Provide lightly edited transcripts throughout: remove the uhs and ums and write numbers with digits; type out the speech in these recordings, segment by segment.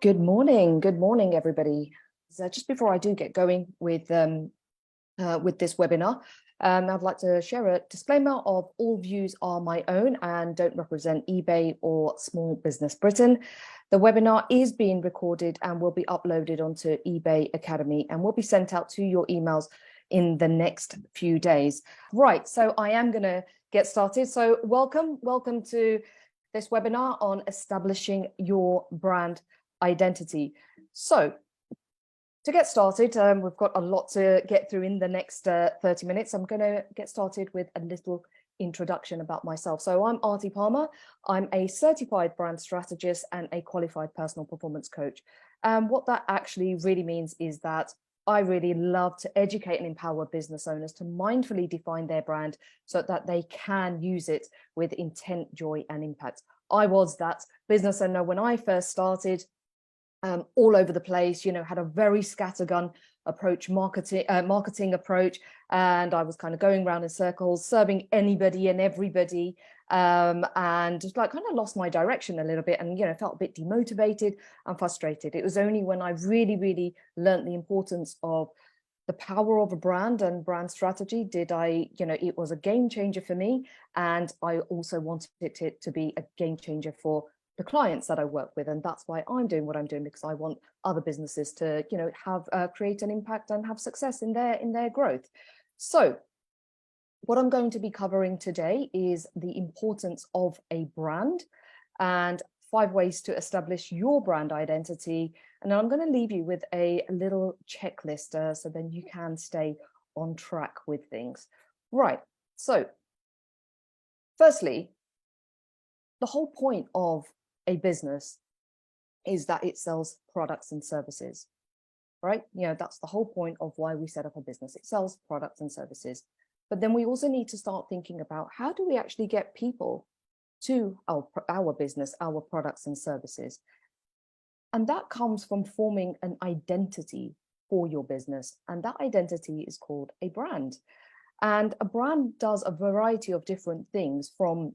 Good morning, everybody. So just before I do get going with this webinar, I'd like to share a disclaimer of all views are my own and don't represent eBay or Small Business Britain. The webinar is being recorded and will be uploaded onto eBay Academy and will be sent out to your emails in the next few days. Right, so I am going to get started. So welcome to this webinar on establishing your brand identity. So to get started, we've got a lot to get through in the next 30 minutes. I'm going to get started with a little introduction about myself. So I'm Aarti Parmar. I'm a certified brand strategist and a qualified personal performance coach. What that actually really means is that I really love to educate and empower business owners to mindfully define their brand so that they can use it with intent, joy, and impact. I was that business owner when I first started. All over the place, had a very scattergun approach, marketing approach, and I was kind of going around in circles, serving anybody and everybody, and just like kind of lost my direction a little bit, and felt a bit demotivated and frustrated. It was only when I really learned the importance of the power of a brand and brand strategy did I, it was a game changer for me, and I also wanted it to be a game changer for the clients that I work with. And that's why I'm doing what I'm doing, because I want other businesses to, have create an impact and have success in their growth. So what I'm going to be covering today is the importance of a brand and 5 ways to establish your brand identity. And I'm going to leave you with a little checklist so then you can stay on track with things. Right. So firstly, the whole point of a business is that it sells products and services, right? That's the whole point of why we set up a business. It sells products and services. But then we also need to start thinking about how do we actually get people to our business, our products and services. And that comes from forming an identity for your business. And that identity is called a brand. And a brand does a variety of different things, from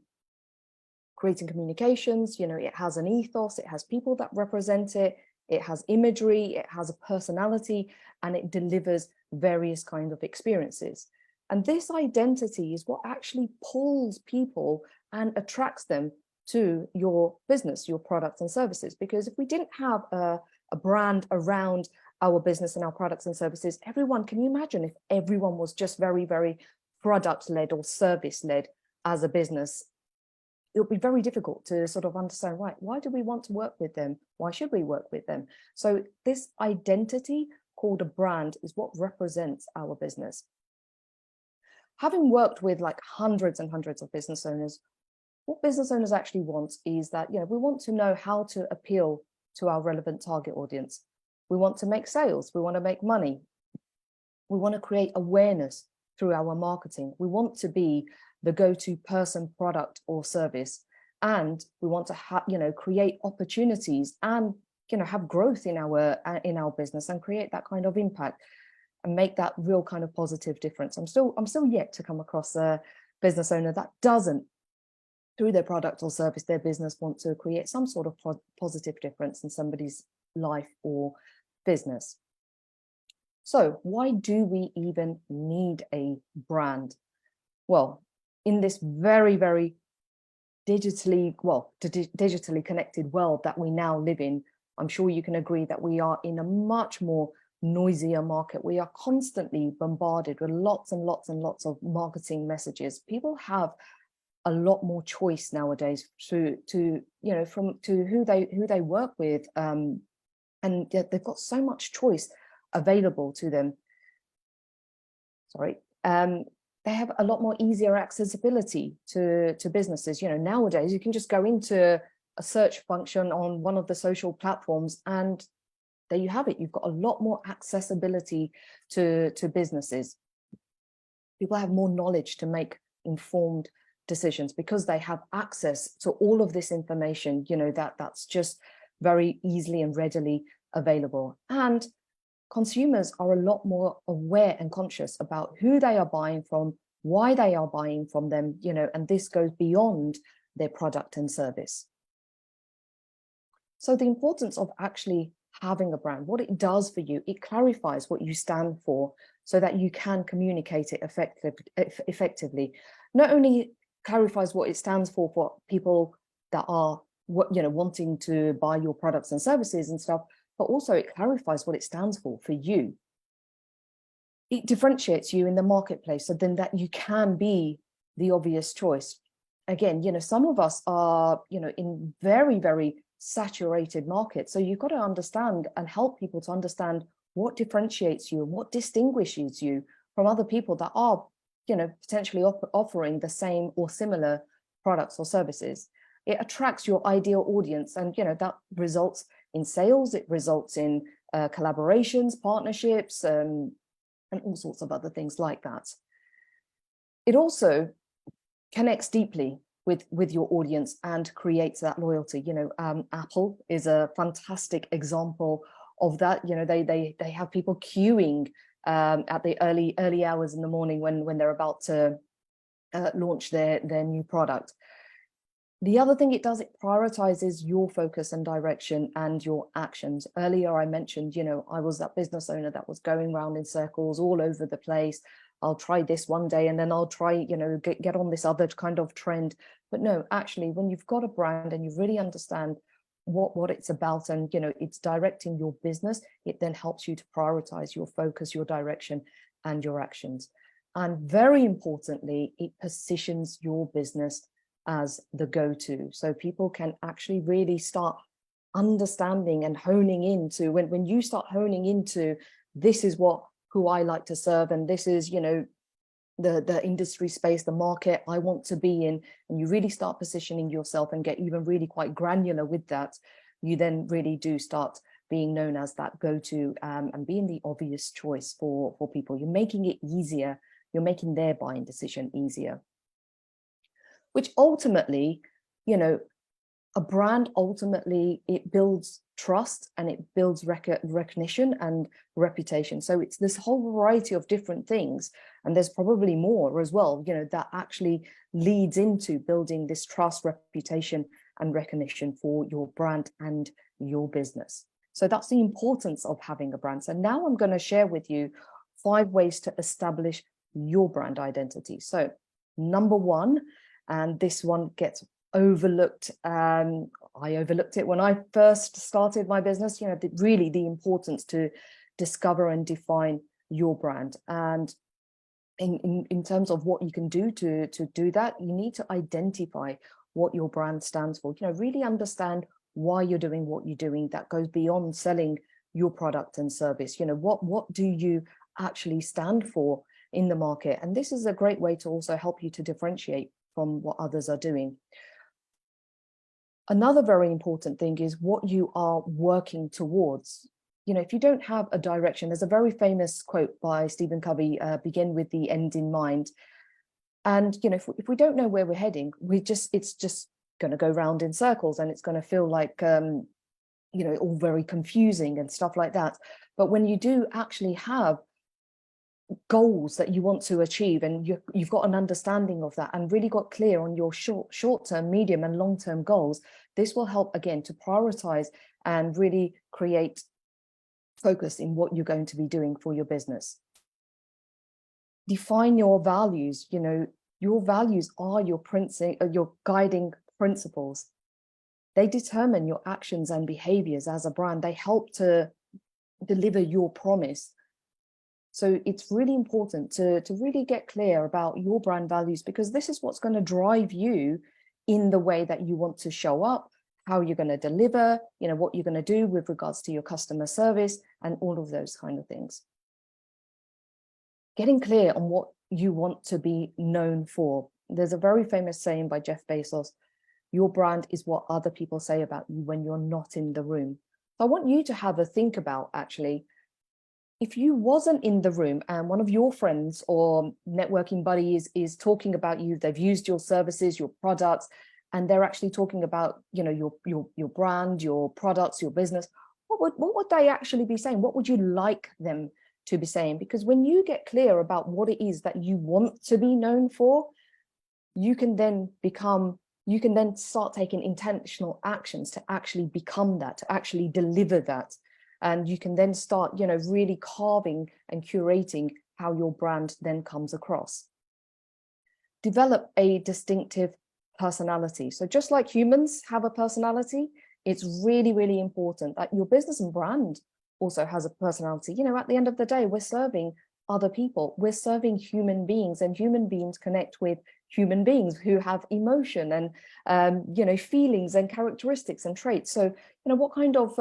creating communications, it has an ethos, it has people that represent it, it has imagery, it has a personality, and it delivers various kinds of experiences. And this identity is what actually pulls people and attracts them to your business, your products and services. Because if we didn't have a brand around our business and our products and services, can you imagine if everyone was just very product-led or service-led as a business? It would be very difficult to sort of understand, right, why do we want to work with them? Why should we work with them? So this identity called a brand is what represents our business. Having worked with like hundreds and hundreds of business owners, what business owners actually want is that, we want to know how to appeal to our relevant target audience. We want to make sales. We want to make money. We want to create awareness through our marketing. We want to be the go-to person, product or service, and we want to create opportunities and have growth in our business and create that kind of impact and make that real kind of positive difference. I'm still yet to come across a business owner that doesn't, through their product or service, their business, want to create some sort of positive difference in somebody's life or business. So why do we even need a brand? Well, in this very digitally connected world that we now live in, I'm sure you can agree that we are in a much more noisier market. We are constantly bombarded with lots and lots of marketing messages. People have a lot more choice nowadays to who they work with, and they've got so much choice available to them. They have a lot more easier accessibility to businesses. Nowadays you can just go into a search function on one of the social platforms and there you have it. You've got a lot more accessibility to businesses. People have more knowledge to make informed decisions because they have access to all of this information, that's just very easily and readily available. And consumers are a lot more aware and conscious about who they are buying from, why they are buying from them, and this goes beyond their product and service. So the importance of actually having a brand, what it does for you, it clarifies what you stand for so that you can communicate it effectively. Not only clarifies what it stands for people that are wanting to buy your products and services and stuff, but also it clarifies what it stands for you. It differentiates you in the marketplace so then that you can be the obvious choice. Again, some of us are, in very, very saturated markets. So you've got to understand and help people to understand what differentiates you and what distinguishes you from other people that are, potentially offering the same or similar products or services. It attracts your ideal audience, and that results in sales. It results in collaborations, partnerships, and all sorts of other things like that. It also connects deeply with your audience and creates that loyalty. Apple is a fantastic example of that. They have people queuing at the early hours in the morning when they're about to launch their new product. The other thing it does, it prioritizes your focus and direction and your actions. Earlier, I mentioned, I was that business owner that was going around in circles all over the place. I'll try this one day and then I'll try, get on this other kind of trend. But no, actually, when you've got a brand and you really understand what it's about and, it's directing your business, it then helps you to prioritize your focus, your direction, and your actions. And very importantly, it positions your business as the go-to. So people can actually really start understanding and honing into, when you start honing into, this is who I like to serve, and this is, the industry space, the market I want to be in, and you really start positioning yourself and get even really quite granular with that, you then really do start being known as that go-to, and being the obvious choice for people. You're making it easier. You're making their buying decision easier. Which ultimately, a brand, ultimately, it builds trust and it builds recognition and reputation. So it's this whole variety of different things. And there's probably more as well, that actually leads into building this trust, reputation, and recognition for your brand and your business. So that's the importance of having a brand. So now I'm going to share with you 5 ways to establish your brand identity. So number 1, and this one gets overlooked. I overlooked it when I first started my business, really the importance to discover and define your brand. And in terms of what you can do to do that, you need to identify what your brand stands for. Really understand why you're doing what you're doing. That goes beyond selling your product and service. What do you actually stand for in the market? And this is a great way to also help you to differentiate from what others are doing. Another very important thing is what you are working towards. If you don't have a direction, there's a very famous quote by Stephen Covey, begin with the end in mind. And, if we don't know where we're heading, it's just going to go round in circles, and it's going to feel like, all very confusing and stuff like that. But when you do actually have goals that you want to achieve, and you've got an understanding of that and really got clear on your short-term, medium and long-term goals, this will help again to prioritize and really create focus in what you're going to be doing for your business. Define your values. Your values are your guiding principles. They determine your actions and behaviors as a brand. They help to deliver your promise. So it's really important to really get clear about your brand values, because this is what's going to drive you in the way that you want to show up, how you're going to deliver, what you're going to do with regards to your customer service and all of those kind of things. Getting clear on what you want to be known for. There's a very famous saying by Jeff Bezos, your brand is what other people say about you when you're not in the room. So I want you to have a think about, actually, if you wasn't in the room and one of your friends or networking buddies is talking about you, they've used your services, your products, and they're actually talking about, your brand, your products, your business, what would they actually be saying? What would you like them to be saying? Because when you get clear about what it is that you want to be known for, you can then become, you can then start taking intentional actions to actually become that, to actually deliver that. And you can then start, really carving and curating how your brand then comes across. Develop a distinctive personality. So just like humans have a personality, it's really, really important that your business and brand also has a personality. At the end of the day, we're serving other people. We're serving human beings, and human beings connect with human beings who have emotion and, feelings and characteristics and traits. So, what kind of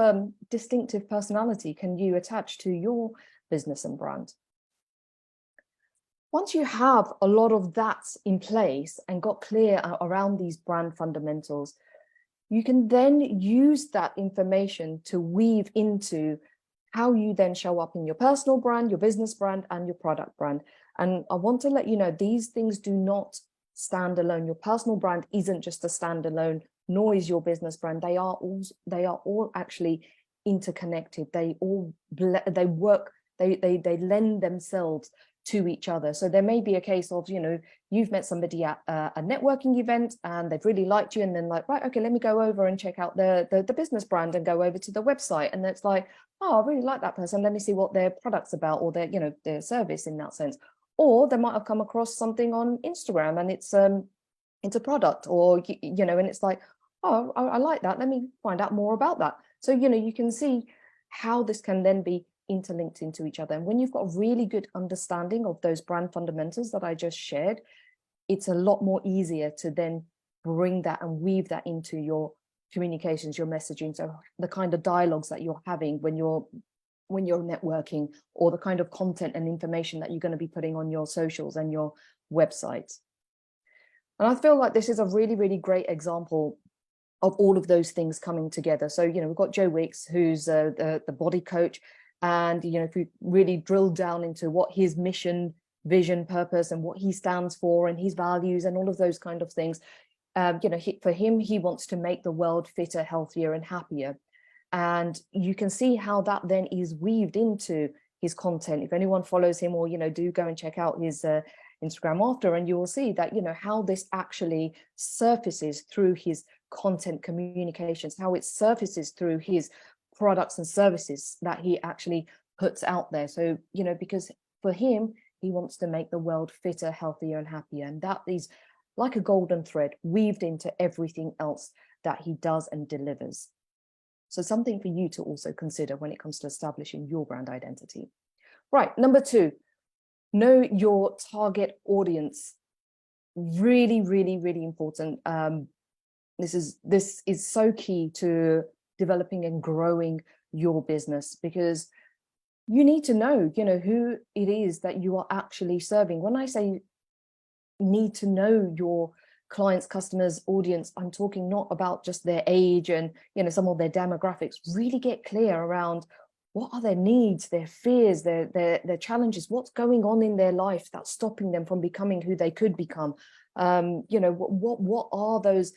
distinctive personality can you attach to your business and brand? Once you have a lot of that in place and got clear around these brand fundamentals, you can then use that information to weave into how you then show up in your personal brand, your business brand, and your product brand. And I want to let you know, these things do not stand alone. Your personal brand isn't just a standalone, nor is your business brand. They are all actually interconnected. They work, they lend themselves to each other. So there may be a case of, you've met somebody at a networking event and they've really liked you, and then like, right, okay, let me go over and check out the business brand and go over to the website. And it's like, oh, I really like that person. Let me see what their product's about, or their service in that sense. Or they might have come across something on Instagram and it's a product, or, and it's like, oh, I like that. Let me find out more about that. So, you can see how this can then be interlinked into each other. And when you've got a really good understanding of those brand fundamentals that I just shared, it's a lot more easier to then bring that and weave that into your communications, your messaging. So the kind of dialogues that you're having when you're networking, or the kind of content and information that you're going to be putting on your socials and your websites. And I feel like this is a really, really great example of all of those things coming together. So, we've got Joe Wicks, who's the body coach. And, if we really drill down into what his mission, vision, purpose, and what he stands for, and his values, and all of those kind of things, for him, he wants to make the world fitter, healthier, and happier. And you can see how that then is weaved into his content. If anyone follows him, or, do go and check out his Instagram after, and you will see that, how this actually surfaces through his content communications, how it surfaces through his products and services that he actually puts out there. So, because for him, he wants to make the world fitter, healthier, and happier. And that is like a golden thread weaved into everything else that he does and delivers. So something for you to also consider when it comes to establishing your brand identity. Right, number 2, know your target audience. Really, really, really important. This is so key to developing and growing your business, because you need to know, who it is that you are actually serving. When I say need to know your clients, customers, audience, I'm talking not about just their age and, some of their demographics. Really get clear around what are their needs, their fears, their challenges, what's going on in their life that's stopping them from becoming who they could become. What are those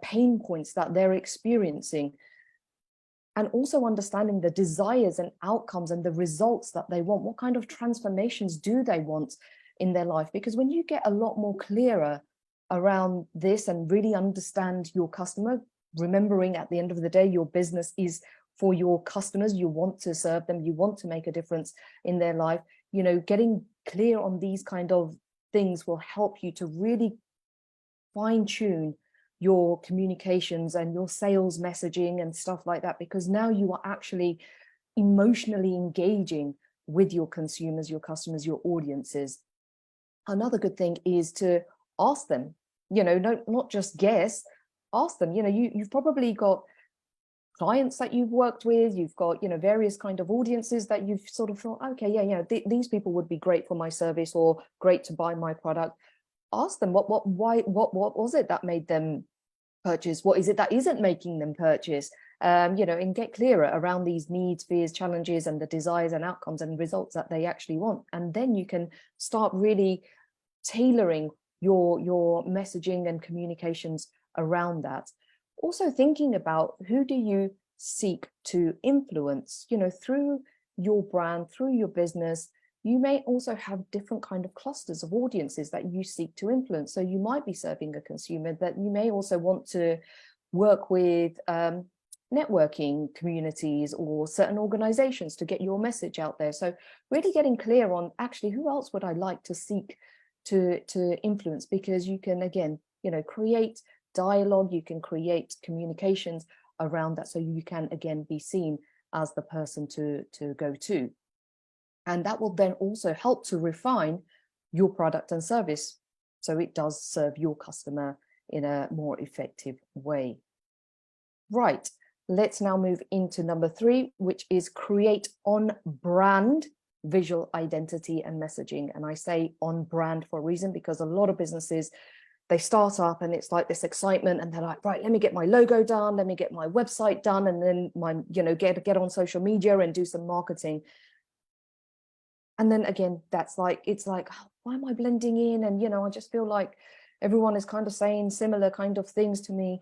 pain points that they're experiencing, and also understanding the desires and outcomes and the results that they want. What kind of transformations do they want in their life? Because when you get a lot more clearer around this and really understand your customer, remembering at the end of the day, your business is for your customers, you want to serve them, you want to make a difference in their life, getting clear on these kind of things will help you to really fine-tune your communications and your sales messaging and stuff like that, because now you are actually emotionally engaging with your consumers, your customers, your audiences. Another good thing is to ask them, not just guess, ask them. You've probably got clients that you've worked with, you've got, various kind of audiences that you've sort of thought, okay, these people would be great for my service or great to buy my product. Ask them what was it that made them purchase? What is it that isn't making them purchase? And get clearer around these needs, fears, challenges, and the desires and outcomes and results that they actually want. And then you can start really tailoring your messaging and communications around that. Also thinking about, who do you seek to influence, through your brand, through your business, you may also have different kind of clusters of audiences that you seek to influence. So you might be serving a consumer that you may also want to work with networking communities or certain organizations to get your message out there. So really getting clear on actually who else would I like to seek to influence, because you can, again, create dialogue, you can create communications around that, so you can again be seen as the person to go to. And that will then also help to refine your product and service, so it does serve your customer in a more effective way. Right, let's now move into number 3, which is create on-brand visual identity and messaging. And I say on brand for a reason, because a lot of businesses, they start up and it's like this excitement and they're like, right, let me get my logo done, let me get my website done, and then my, get on social media and do some marketing. And then again, that's like, it's like, oh, why am I blending in? And, I just feel like everyone is kind of saying similar kind of things to me.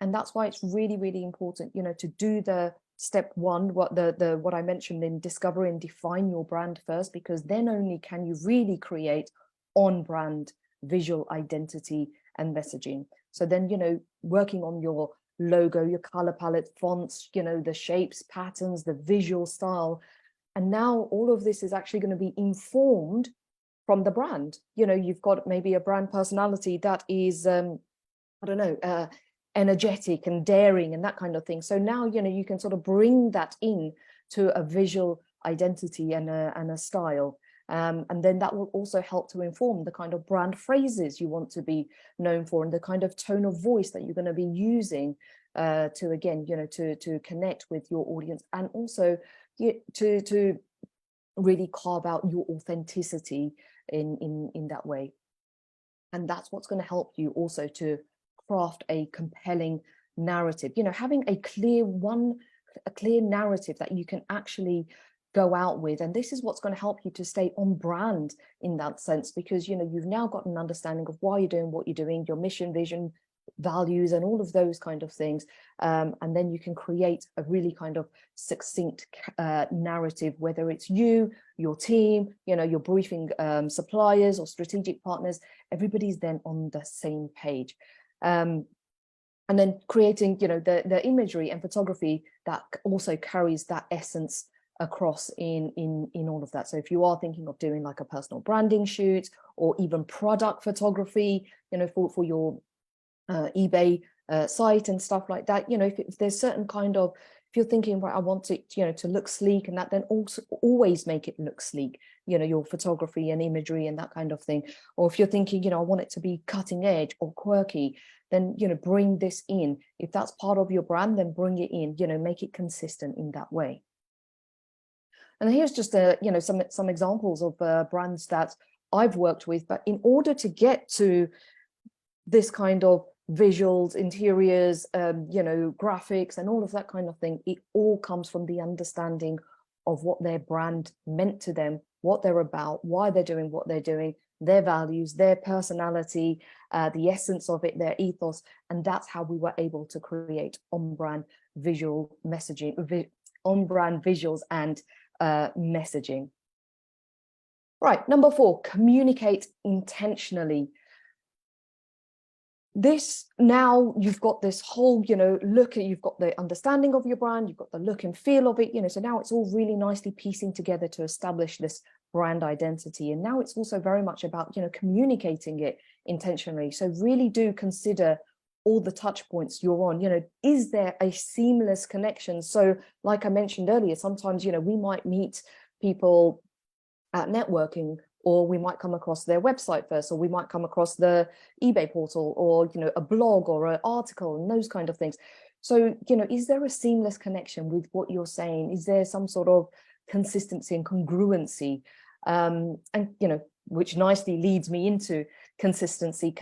And that's why it's really, really important, to do the step 1, what I mentioned in discover and define your brand first, because then only can you really create on-brand visual identity and messaging. So then, working on your logo, your color palette, fonts, the shapes, patterns, the visual style. And now all of this is actually going to be informed from the brand. You've got maybe a brand personality that is, I don't know, energetic and daring and that kind of thing. So now, you can sort of bring that in to a visual identity and a style. And then that will also help to inform the kind of brand phrases you want to be known for, and the kind of tone of voice that you're going to be using to, again, to connect with your audience, and also to really carve out your authenticity in that way. And that's what's going to help you also to craft a compelling narrative, having a clear narrative that you can actually go out with. And this is what's going to help you to stay on brand in that sense, because you've now got an understanding of why you're doing what you're doing, your mission, vision, values, and all of those kind of things. And then you can create a really kind of succinct narrative, whether it's you, your team, you're briefing suppliers or strategic partners. Everybody's then on the same page. And then creating, the imagery and photography that also carries that essence across in all of that. So if you are thinking of doing like a personal branding shoot, or even product photography, for your eBay site and stuff like that, if there's certain kind of, if you're thinking, right, I want it, to look sleek and that, then also always make it look sleek, your photography and imagery and that kind of thing. Or if you're thinking, I want it to be cutting edge or quirky, then, bring this in. If that's part of your brand, then bring it in, make it consistent in that way. And here's just some examples of brands that I've worked with. But in order to get to this kind of visuals, interiors, graphics, and all of that kind of thing, it all comes from the understanding of what their brand meant to them, what they're about, why they're doing what they're doing, their values, their personality, the essence of it, their ethos. And that's how we were able to create on-brand visual messaging, on-brand visuals and messaging. Right, number 4, communicate intentionally. This, now you've got this whole, you've got the understanding of your brand, you've got the look and feel of it, so now it's all really nicely piecing together to establish this brand identity. And now it's also very much about, communicating it intentionally. So really do consider all the touch points you're on. Is there a seamless connection? So like I mentioned earlier, sometimes, we might meet people at networking, or we might come across their website first, or we might come across the eBay portal, or a blog or an article, and those kind of things. So is there a seamless connection with what you're saying? Is there some sort of consistency and congruency? And which nicely leads me into consistency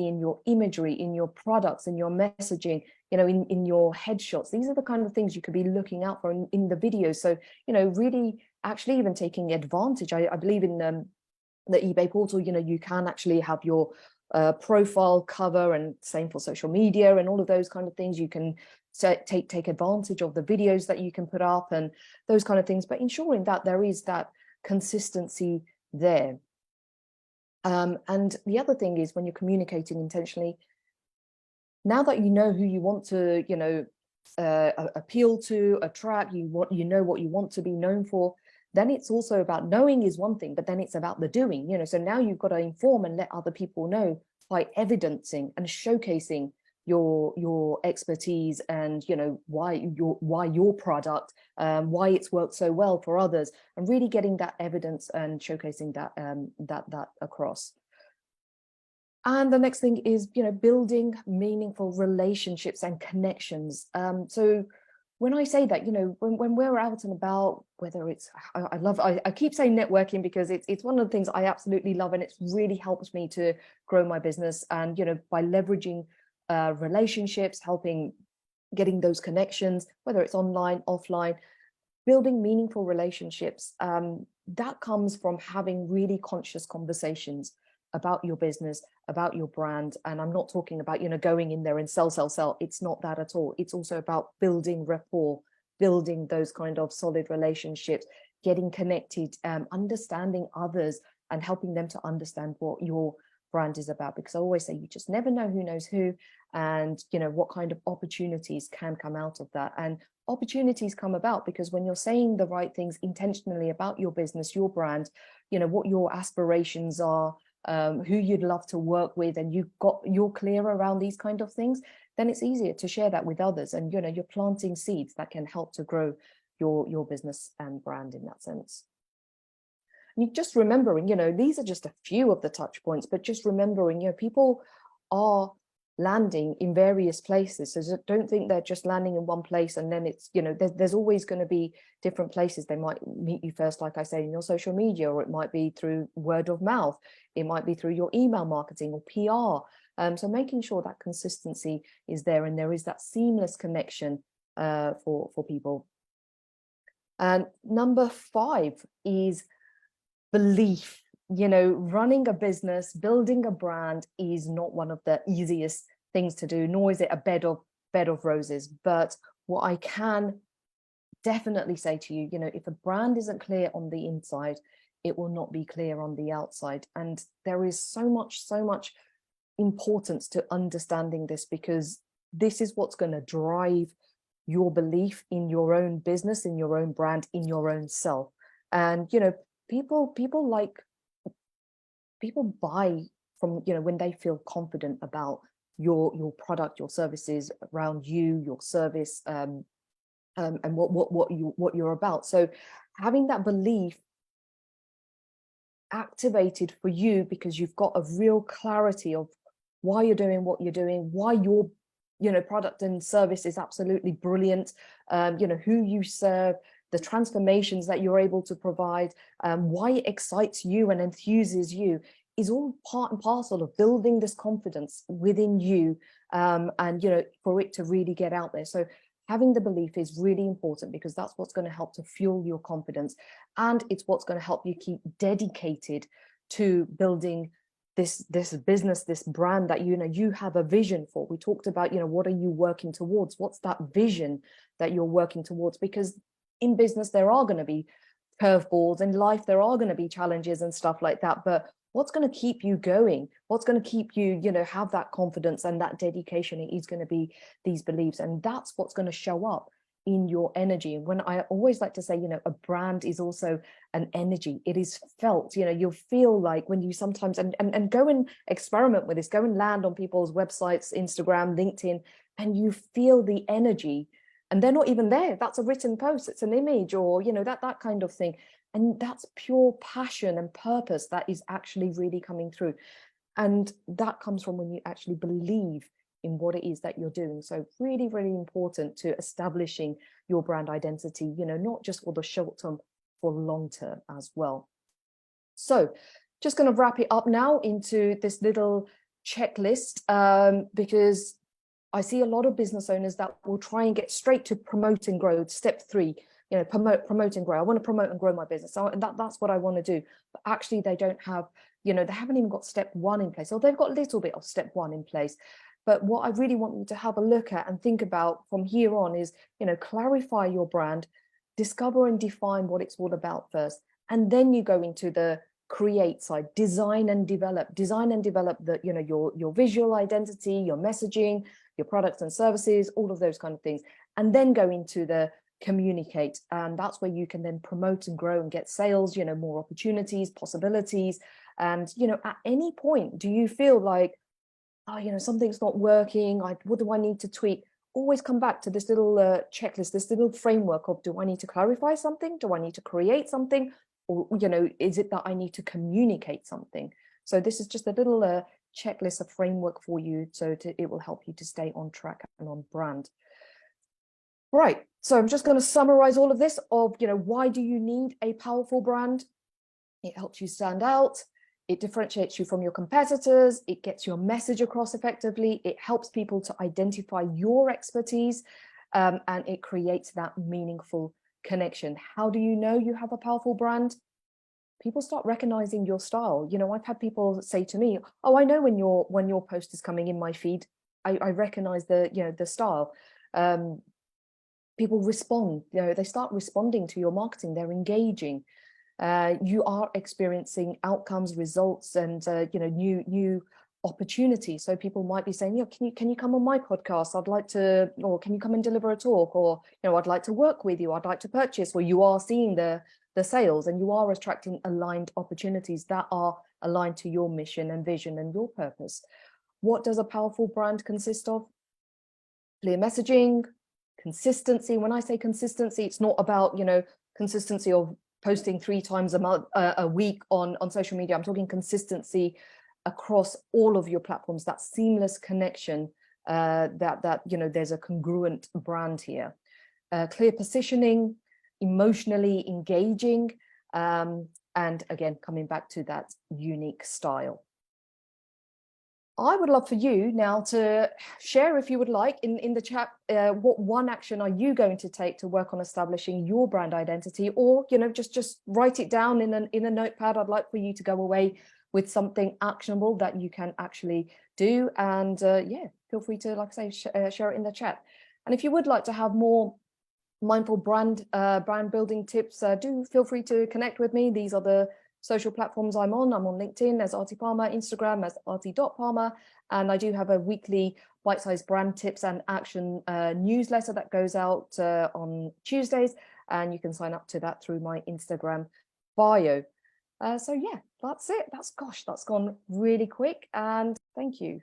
in your imagery, in your products, in your messaging, in your headshots. These are the kind of things you could be looking out for in the videos. So really actually even taking advantage. I believe in the eBay portal, you can actually have your profile cover, and same for social media and all of those kind of things. You can take advantage of the videos that you can put up and those kind of things, but ensuring that there is that consistency there. And the other thing is, when you're communicating intentionally, now that you know who you want to, appeal to, attract, you know what you want to be known for, then it's also about knowing is one thing, but then it's about the doing, so now you've got to inform and let other people know by evidencing and showcasing your expertise, and why your product, why it's worked so well for others, and really getting that evidence and showcasing that across. And the next thing is, building meaningful relationships and connections. So when I say that, when we're out and about, whether it's, I keep saying networking because it's one of the things I absolutely love, and it's really helps me to grow my business. And, by leveraging relationships, getting those connections, whether it's online, offline, building meaningful relationships, that comes from having really conscious conversations about your business, about your brand. And I'm not talking about, going in there and sell. It's not that at all. It's also about building rapport, building those kind of solid relationships, getting connected, understanding others, and helping them to understand what your brand is about. Because I always say, you just never know who knows who, and what kind of opportunities can come out of that. And opportunities come about because when you're saying the right things intentionally about your business, your brand, what your aspirations are, who you'd love to work with, and you're clear around these kind of things, then it's easier to share that with others. And you're planting seeds that can help to grow your business and brand in that sense. And you just remembering, these are just a few of the touch points, but just remembering, people are landing in various places. So don't think they're just landing in one place and then it's, there's always going to be different places. They might meet you first, like I say, in your social media, or it might be through word of mouth. It might be through your email marketing or PR. So making sure that consistency is there and there is that seamless connection for people. And number 5 is belief. Running a business, building a brand is not one of the easiest things to do, nor is it a bed of roses. But what I can definitely say to you, if a brand isn't clear on the inside, it will not be clear on the outside. And there is so much importance to understanding this, because this is what's going to drive your belief in your own business, in your own brand, in your own self. And people buy from, when they feel confident about your product, your services, around your service, and what you're about. So having that belief activated for you, because you've got a real clarity of why you're doing what you're doing, why your product and service is absolutely brilliant, who you serve, the transformations that you're able to provide, why it excites you and enthuses you, is all part and parcel of building this confidence within you, and for it to really get out there. So having the belief is really important, because that's what's going to help to fuel your confidence, and it's what's going to help you keep dedicated to building this business, this brand that you have a vision for. We talked about, what are you working towards? What's that vision that you're working towards? Because in business there are going to be curveballs, in life there are going to be challenges and stuff like that, but what's going to keep you going, what's going to keep you have that confidence and that dedication, it is going to be these beliefs, and that's what's going to show up in your energy. And when I always like to say, a brand is also an energy. It is felt. You'll feel like when you sometimes and go and experiment with this, go and land on people's websites, Instagram, LinkedIn, and you feel the energy. And they're not even there. That's a written post, it's an image, or that kind of thing. And that's pure passion and purpose that is actually really coming through. And that comes from when you actually believe in what it is that you're doing. So really, really important to establishing your brand identity, not just for the short term, for long term as well. So just going to wrap it up now into this little checklist, because I see a lot of business owners that will try and get straight to promote and grow. Step 3, promote and grow. I want to promote and grow my business. So that's what I want to do. But actually they don't have, they haven't even got step 1 in place, or they've got a little bit of step 1 in place. But what I really want you to have a look at and think about from here on is, clarify your brand, discover and define what it's all about first, And then you go into the create side, design and develop the, you know, your visual identity, your messaging, your products and services, all of those kind of things. And then go into the communicate. And that's where you can then promote and grow and get sales, you know, more opportunities, possibilities. And, you know, at any point, do you feel like, oh, you know, something's not working, what do I need to tweak? Always come back to this little checklist, this little framework of, do I need to clarify something? Do I need to create something? Or, you know, is it that I need to communicate something? So this is just a little checklist, a framework for you. So it will help you to stay on track and on brand. Right. So I'm just going to summarize all of this of, you know, why do you need a powerful brand? It helps you stand out. It differentiates you from your competitors. It gets your message across effectively. It helps people to identify your expertise, and it creates that meaningful connection. How do you know you have a powerful brand? People start recognizing your style. You know, I've had people say to me, "Oh, I know when your post is coming in my feed. I recognize the, you know, the style." People respond. You know, they start responding to your marketing. They're engaging. You are experiencing outcomes, results, and you know, new opportunities. So people might be saying, yeah, can you come on my podcast? I'd like to, or can you come and deliver a talk? Or, you know, I'd like to work with you. I'd like to purchase. Well, you are seeing the sales, and you are attracting aligned opportunities that are aligned to your mission and vision and your purpose. What does a powerful brand consist of? Clear messaging, consistency. When I say consistency, it's not about, you know, consistency of posting 3 times a month, a week on social media. I'm talking consistency across all of your platforms, that seamless connection, that you know, there's a congruent brand here. Clear positioning, emotionally engaging, and again, coming back to that unique style. I would love for you now to share, if you would like, in the chat, what one action are you going to take to work on establishing your brand identity, or, you know, just write it down in a notepad. I'd like for you to go away with something actionable that you can actually do. And yeah, feel free to, like I say, share it in the chat. And if you would like to have more mindful brand building tips, do feel free to connect with me. These are the social platforms I'm on. I'm on LinkedIn as Aarti Parmar, Instagram as Aarti.Parmar, and I do have a weekly bite-sized brand tips and action newsletter that goes out on Tuesdays, and you can sign up to that through my Instagram bio. So yeah, that's it. That's gone really quick, and thank you.